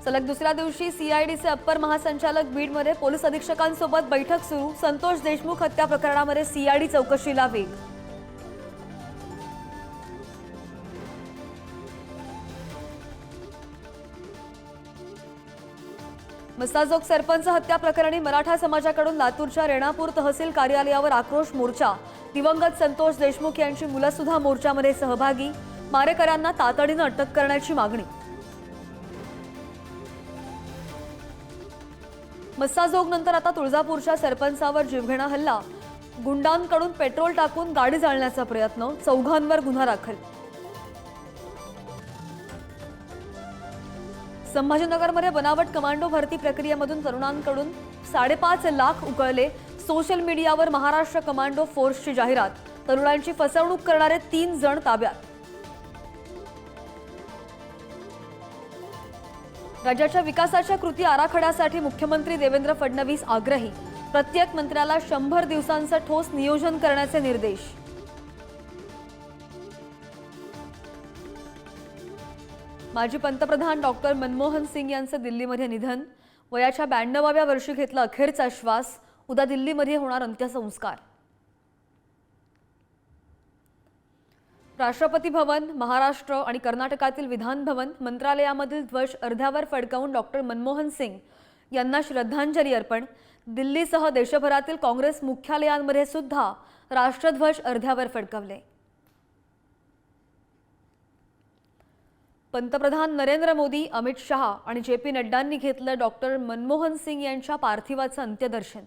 सलग दुसऱ्या दिवशी सीआयडीचे अप्पर महासंचालक बीडमध्ये पोलीस अधीक्षकांसोबत बैठक सुरू। संतोष देशमुख हत्या प्रकरणामध्ये सीआयडी चौकशीला वेग। मसाजोग सरपंच हत्या प्रकरणी मराठा समाजाकडून लातूरच्या रेणापूर तहसील कार्यालयावर आक्रोश मोर्चा। दिवंगत संतोष देशमुख यांची मुलं सुद्धा मोर्चामध्ये सहभागी। मारेकऱ्यांना तातडीने अटक करण्याची मागणी। मसाजोग नंतर आता तुळजापूरच्या सरपंचावर जीवघेणा हल्ला। गुंडांकडून पेट्रोल टाकून गाडी जाळण्याचा प्रयत्न, चौघांवर गुन्हा दाखल। संभाजीनगरमध्ये बनावट कमांडो भरती प्रक्रियेमधून तरुणांकडून 5.5 लाख उकळले। सोशल मीडियावर महाराष्ट्र कमांडो फोर्सची जाहिरात। तरुणांची फसवणूक करणारे 3 जण ताब्यात। राज्याच्या विकासाच्या कृती आराखड्यासाठी मुख्यमंत्री देवेंद्र फडणवीस आग्रही। प्रत्येक मंत्र्याला 100 दिवसांचे ठोस नियोजन करण्याचे निर्देश। माजी पंतप्रधान डॉक्टर मनमोहन सिंग यांचे दिल्लीमध्ये निधन। वयाच्या 92व्या वर्षी घेतला अखेरचा श्वास। उद्या दिल्लीमध्ये होणार अंत्यसंस्कार। राष्ट्रपती भवन, महाराष्ट्र आणि कर्नाटकातील विधान भवन मंत्रालयामधील ध्वज अर्ध्यावर फडकावून डॉक्टर मनमोहन सिंग यांना श्रद्धांजली अर्पण। दिल्लीसह देशभरातील काँग्रेस मुख्यालयांमध्ये सुद्धा राष्ट्रध्वज अर्ध्यावर फडकवले। पंतप्रधान नरेंद्र मोदी, अमित शहा आणि जेपी नड्डांनी घेतलं डॉक्टर मनमोहन सिंग यांच्या पार्थिवाचं अंत्यदर्शन।